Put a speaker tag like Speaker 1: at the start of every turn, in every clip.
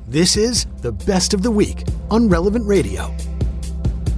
Speaker 1: This is the Best of the Week on Relevant Radio.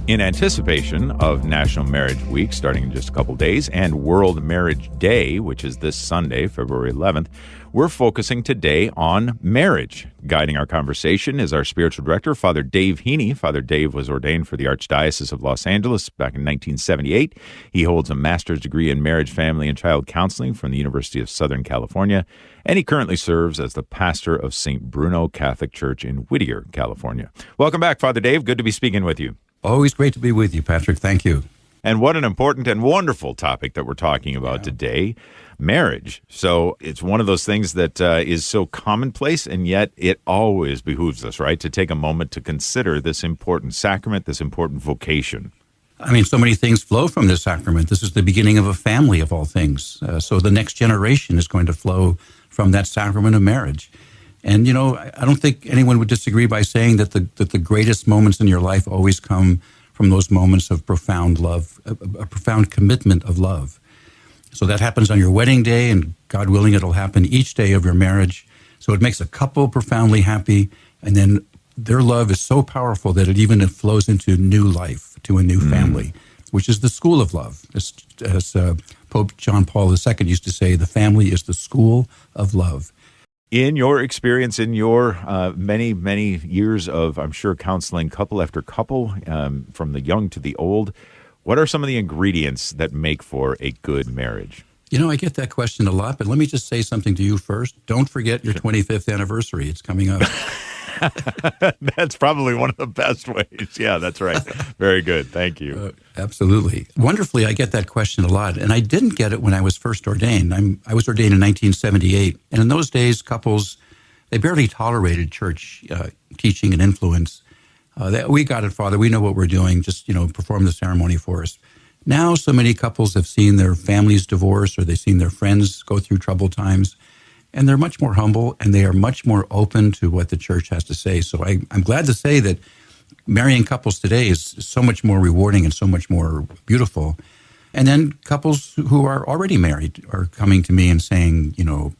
Speaker 2: In anticipation of National Marriage Week, starting in just a couple days, and World Marriage Day, which is this Sunday, February 11th, we're focusing today on marriage. Guiding our conversation is our spiritual director, Father Dave Heney. Father Dave was ordained for the Archdiocese of Los Angeles back in 1978. He holds a master's degree in marriage, family, and child counseling from the University of Southern California, and he currently serves as the pastor of St. Bruno Catholic Church in Whittier, California. Welcome back, Father Dave. Good to be speaking with you.
Speaker 3: Always great to be with you, Patrick. Thank you.
Speaker 2: And what an important and wonderful topic that we're talking about today, marriage. So it's one of those things that is so commonplace, and yet it always behooves us, right, to take a moment to consider this important sacrament, this important vocation.
Speaker 3: I mean, so many things flow from this sacrament. This is the beginning of a family, of all things. So the next generation is going to flow from that sacrament of marriage. And, you know, I don't think anyone would disagree by saying that the greatest moments in your life always come from those moments of profound love, a profound commitment of love. So that happens on your wedding day, and God willing, it'll happen each day of your marriage. So it makes a couple profoundly happy, and then their love is so powerful that it flows into new life, to a new family, which is the school of love. As Pope John Paul II used to say, the family is the school of love.
Speaker 2: In your experience, in your many, many years of, I'm sure, counseling couple after couple, from the young to the old, what are some of the ingredients that make for a good marriage?
Speaker 3: You know, I get that question a lot, but let me just say something to you first. Don't forget your 25th anniversary. It's coming up.
Speaker 2: That's probably one of the best ways. Yeah, that's right. Very good. Thank you.
Speaker 3: Absolutely. Wonderfully, I get that question a lot. And I didn't get it when I was first ordained. I was ordained in 1978. And in those days, couples, they barely tolerated church teaching and influence. We got it, Father. We know what we're doing. Just, perform the ceremony for us. Now, so many couples have seen their families divorce, or they've seen their friends go through troubled times. And they're much more humble, and they are much more open to what the church has to say. So I'm glad to say that marrying couples today is so much more rewarding and so much more beautiful. And then couples who are already married are coming to me and saying,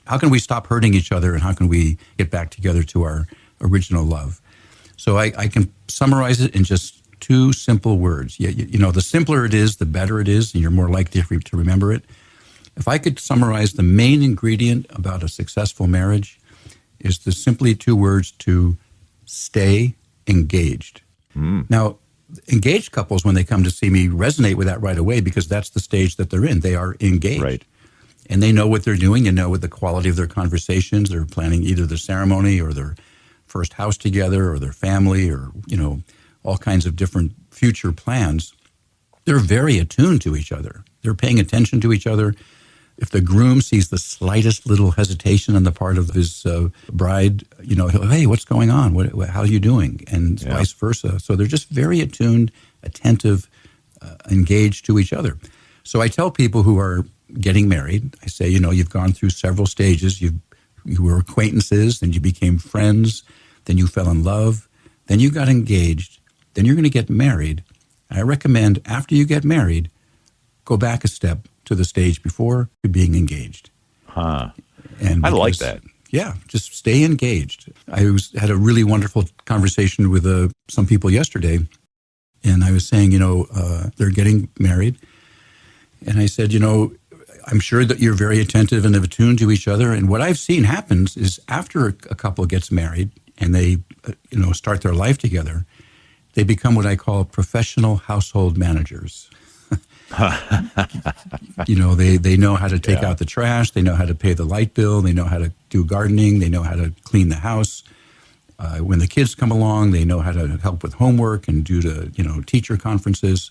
Speaker 3: how can we stop hurting each other, and how can we get back together to our original love? So I can summarize it in just two simple words. The simpler it is, the better it is, and you're more likely to remember it. If I could summarize the main ingredient about a successful marriage, is the simply two words to stay engaged. Now, engaged couples, when they come to see me, resonate with that right away, because that's the stage that they're in. They are engaged.
Speaker 2: Right.
Speaker 3: And they know what they're doing, and know what the quality of their conversations. They're planning either the ceremony or their first house together, or their family, or, all kinds of different future plans. They're very attuned to each other. They're paying attention to each other. If the groom sees the slightest little hesitation on the part of his bride, he'll, hey, what's going on? How are you doing? And vice versa. So they're just very attuned, attentive, engaged to each other. So I tell people who are getting married, I say, you've gone through several stages. You were acquaintances, then you became friends, then you fell in love, then you got engaged, then you're going to get married. I recommend, after you get married, go back a step to the stage before being engaged. And
Speaker 2: I like that.
Speaker 3: Yeah, just stay engaged. I had a really wonderful conversation with some people yesterday, and I was saying, they're getting married. And I said, I'm sure that you're very attentive and attuned to each other. And what I've seen happens is, after a couple gets married and they, start their life together, they become what I call professional household managers. They know how to take out the trash. They know how to pay the light bill. They know how to do gardening. They know how to clean the house. When the kids come along, they know how to help with homework and do teacher conferences.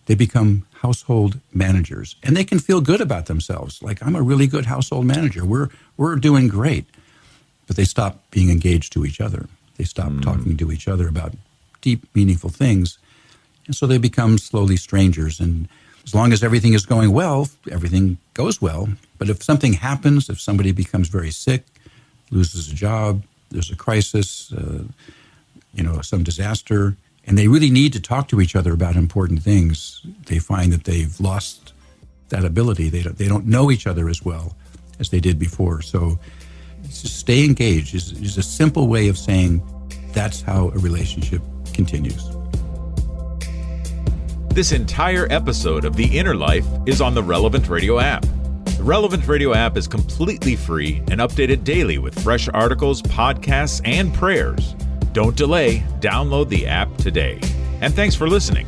Speaker 3: They become household managers, and they can feel good about themselves. Like, I'm a really good household manager. We're doing great. But they stop being engaged to each other. They stop talking to each other about deep, meaningful things. And so they become slowly strangers. And as long as everything is going well, everything goes well. But if something happens, if somebody becomes very sick, loses a job, there's a crisis, some disaster, and they really need to talk to each other about important things, they find that they've lost that ability. They don't know each other as well as they did before. So just stay engaged is a simple way of saying, that's how a relationship continues.
Speaker 2: This entire episode of The Inner Life is on the Relevant Radio app. The Relevant Radio app is completely free and updated daily with fresh articles, podcasts, and prayers. Don't delay. Download the app today. And thanks for listening.